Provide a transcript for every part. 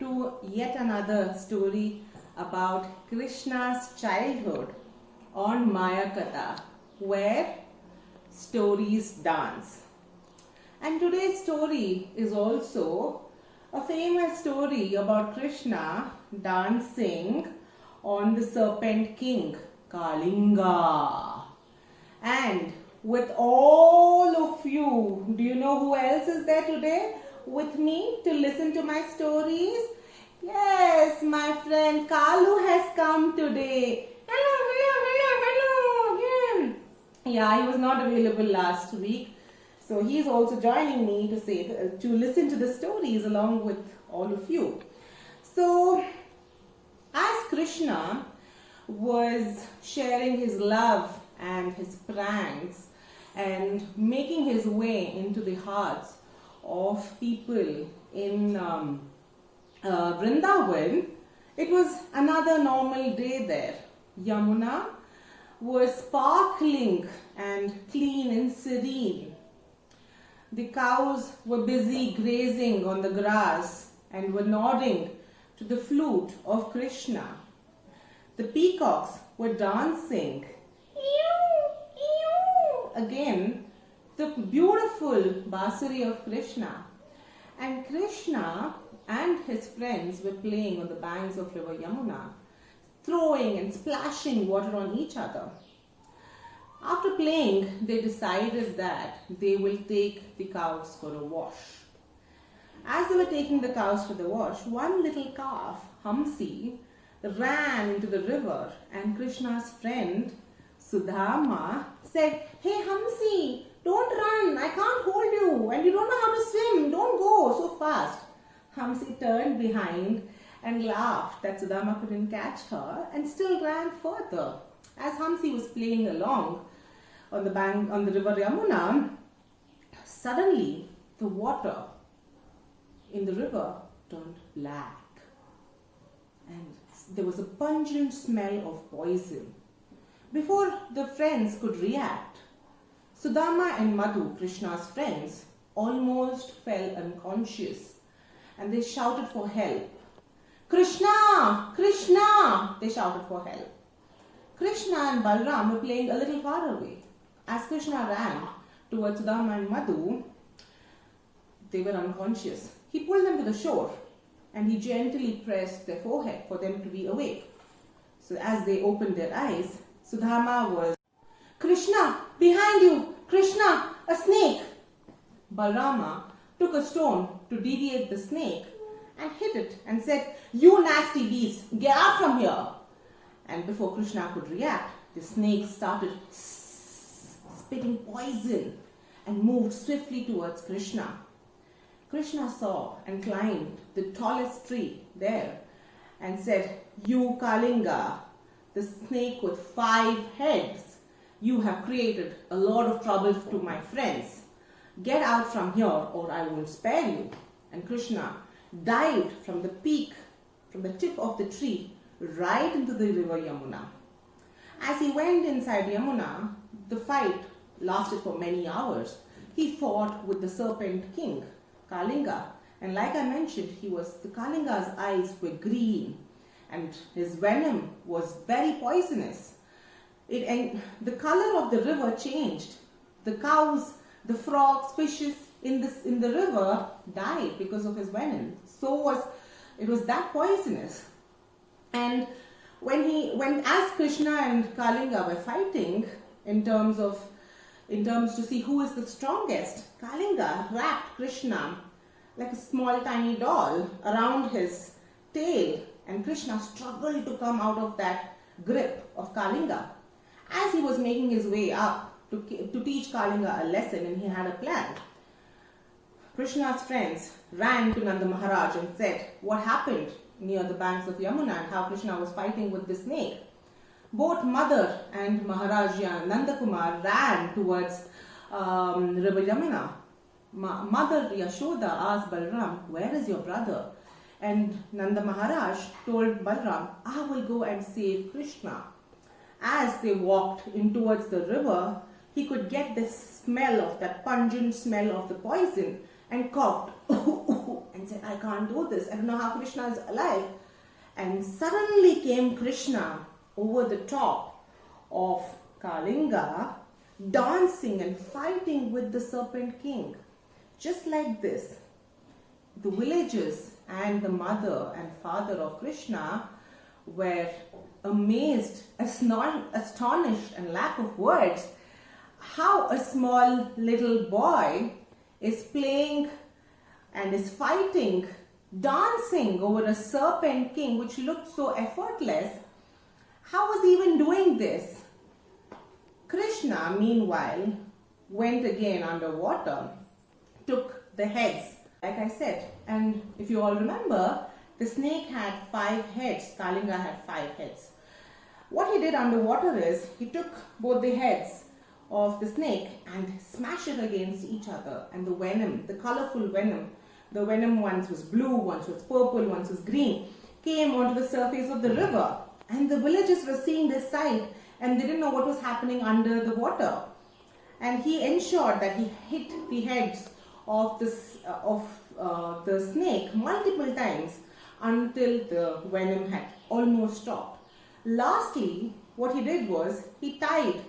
to yet another story about Krishna's childhood on Mayaakatha, where stories dance. And today's story is also a famous story about Krishna dancing on the serpent king, Kalinga. And with all of you, do you know who else is there today with me to listen to my stories? Yes, my friend Kalu has come today. Hello. Yeah, he was not available last week. So he is also joining me to listen to the stories along with all of you. So as Krishna was sharing his love and his pranks and making his way into the hearts of people in Vrindavan, it was another normal day there. Yamuna was sparkling and clean and serene. The cows were busy grazing on the grass and were nodding to the flute of Krishna. The peacocks were dancing. Again, the beautiful Basuri of Krishna. And Krishna and his friends were playing on the banks of river Yamuna, throwing and splashing water on each other. After playing, they decided that they will take the cows for a wash. As they were taking the cows for the wash, one little calf, Hamsi, ran into the river, and Krishna's friend, Sudama, said, "Hey Hamsi, don't run, I can't hold you, and you don't know how to swim, don't go so fast." Hamsi turned behind and laughed that Sudama couldn't catch her and still ran further. As Hamsi was playing along on the bank on the river Yamuna, suddenly the water in the river turned black and there was a pungent smell of poison. Before the friends could react, Sudama and Madhu, Krishna's friends, almost fell unconscious and they shouted for help. "Krishna! Krishna!" they shouted for help. Krishna and Balram were playing a little far away. As Krishna ran towards Sudama and Madhu, they were unconscious. He pulled them to the shore and he gently pressed their forehead for them to be awake. So as they opened their eyes, Sudama was, "Krishna, behind you! Krishna, a snake!" Balrama took a stone to deviate the snake and hit it and said, "You nasty beast, get out from here!" And before Krishna could react, the snake started spitting poison and moved swiftly towards Krishna. Krishna saw and climbed the tallest tree there and said, "You Kalinga, the snake with 5 heads, you have created a lot of trouble to my friends. Get out from here or I won't spare you." And Krishna dived from the peak, from the tip of the tree, right into the river Yamuna. As he went inside Yamuna, the fight lasted for many hours. He fought with the serpent king, Kalinga. And like I mentioned, the Kalinga's eyes were green and his venom was very poisonous. And the color of the river changed. The cows, the frogs, fishes in the river died because of his venom. It was that poisonous. And as Krishna and Kalinga were fighting in terms to see who is the strongest, Kalinga wrapped Krishna like a small tiny doll around his tail, and Krishna struggled to come out of that grip of Kalinga. As he was making his way up to teach Kalinga a lesson, and he had a plan, Krishna's friends ran to Nanda Maharaj and said what happened near the banks of Yamuna and how Krishna was fighting with the snake. Both mother and Maharaja Nanda Kumar ran towards river Yamuna. Mother Yashoda asked Balram, "Where is your brother?" And Nanda Maharaj told Balram, "I will go and save Krishna." As they walked in towards the river, he could get the smell of that pungent smell of the poison and coughed and and said, I can't do this. I don't know how Krishna is alive. And suddenly came Krishna over the top of Kalinga, dancing and fighting with the serpent king. Just like this, the villagers and the mother and father of Krishna were amazed, astonished, and lack of words how a small little boy is playing and is fighting, dancing over a serpent king which looked so effortless. How was he even doing this? Krishna, meanwhile, went again underwater, took the heads, like I said. And if you all remember, the snake had 5 heads, Kalinga had 5 heads. What he did underwater is, he took both the heads of the snake and smashed it against each other. And the venom, the colorful venom, the venom once was blue, once was purple, once was green, came onto the surface of the river. And the villagers were seeing this sight and they didn't know what was happening under the water. And he ensured that he hit the heads of the snake multiple times until the venom had almost stopped. Lastly, what he did was he tied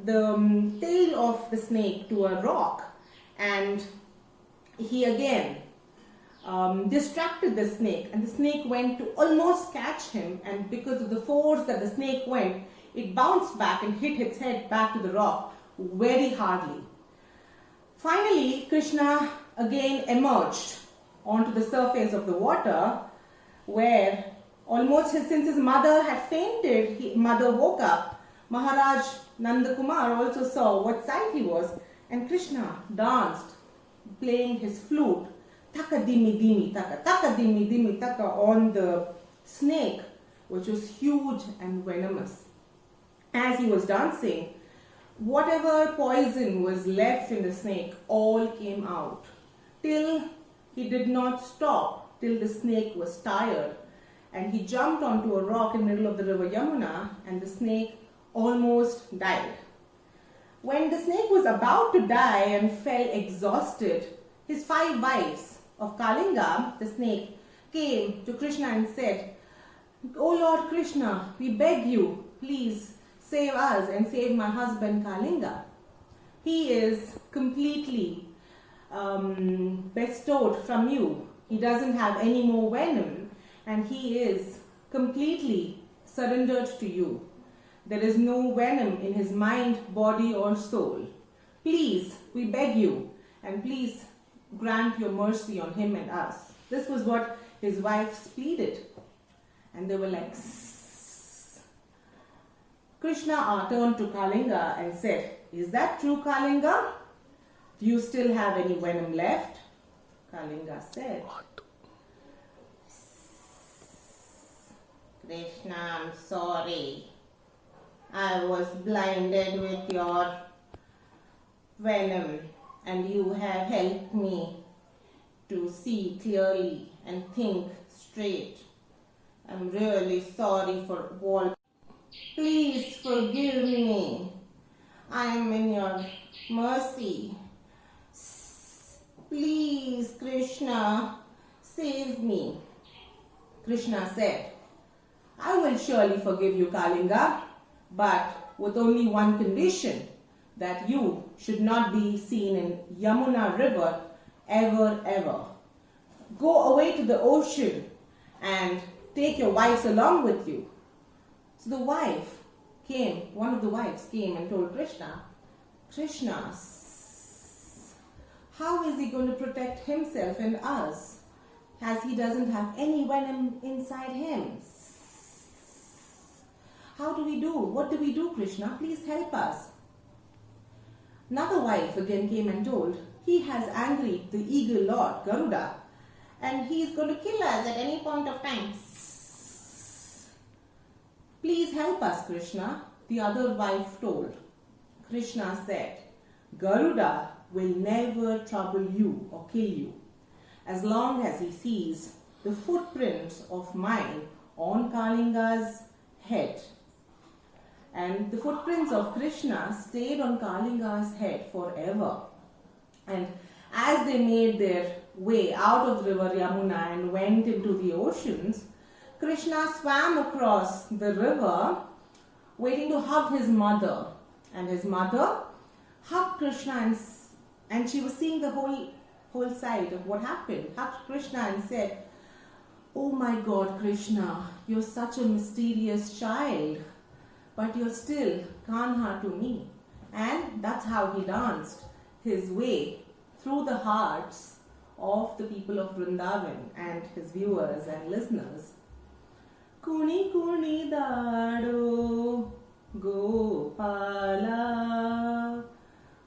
the tail of the snake to a rock, and he again distracted the snake, and the snake went to almost catch him, and because of the force that the snake went, it bounced back and hit its head back to the rock very hardly. Finally, Krishna again emerged onto the surface of the water, where almost since his mother had fainted, mother woke up. Maharaj Nandakumar also saw what sight he was, and Krishna danced, playing his flute, taka dimi dimi taka on the snake, which was huge and venomous. As he was dancing, whatever poison was left in the snake all came out, till he did not stop, till the snake was tired, and he jumped onto a rock in the middle of the river Yamuna, and the snake almost died. When the snake was about to die and fell exhausted, his 5 wives of Kalinga, the snake, came to Krishna and said, "O Lord Krishna, we beg you, please save us and save my husband Kalinga. He is completely bestowed from you. He doesn't have any more venom, and he is completely surrendered to you. There is no venom in his mind, body or soul. Please, we beg you, and please grant your mercy on him and us." This was what his wives pleaded. And they were like, "Sss." Krishna turned to Kalinga and said, "Is that true, Kalinga? Do you still have any venom left?" Kalinga said, "Krishna, I'm sorry. I was blinded with your venom, and you have helped me to see clearly and think straight. I'm really sorry for all. Please forgive me. I am in your mercy. Please, Krishna, save me." Krishna said, "I will surely forgive you, Kalinga, but with only one condition, that you should not be seen in Yamuna river ever. Go away to the ocean and take your wives along with you." So the wife came, one of the wives came and told Krishna, "Krishna, how is he going to protect himself and us, as he doesn't have any venom inside him? How do we do? What do we do, Krishna? Please help us." Another wife again came and told, "He has angered the eagle lord, Garuda, and he is going to kill us at any point of time. Please help us, Krishna." The other wife told. Krishna said, "Garuda will never trouble you or kill you, as long as he sees the footprints of mine on Kalinga's head." And the footprints of Krishna stayed on Kalinga's head forever. And as they made their way out of river Yamuna and went into the oceans, Krishna swam across the river waiting to hug his mother. And his mother hugged Krishna and she was seeing the whole sight of what happened. Hugged Krishna and said, "Oh my God, Krishna, you're such a mysterious child, but you're still Kanha to me." And that's how he danced his way through the hearts of the people of Vrindavan and his viewers and listeners. Kuni kuni dado Gopala,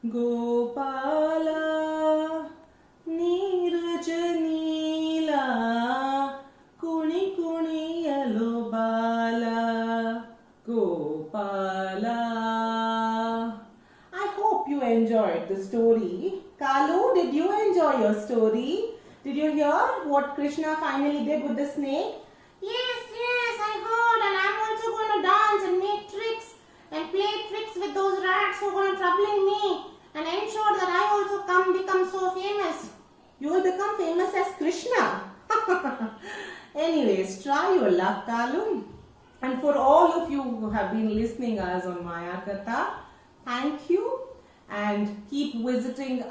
Gopala, Neeraj Neela, Kuni kuni yellow bala, Gopala. I hope you enjoyed the story. Kalu, did you enjoy your story? Did you hear what Krishna finally did with the snake? Yes, I heard, and I'm also going to dance and make tricks and play tricks with those rats who are going to troubling me and ensure that I also become so famous. You will become famous as Krishna. Anyways, try your luck, Kalu. And for all of you who have been listening us on Mayaakatha, thank you and keep visiting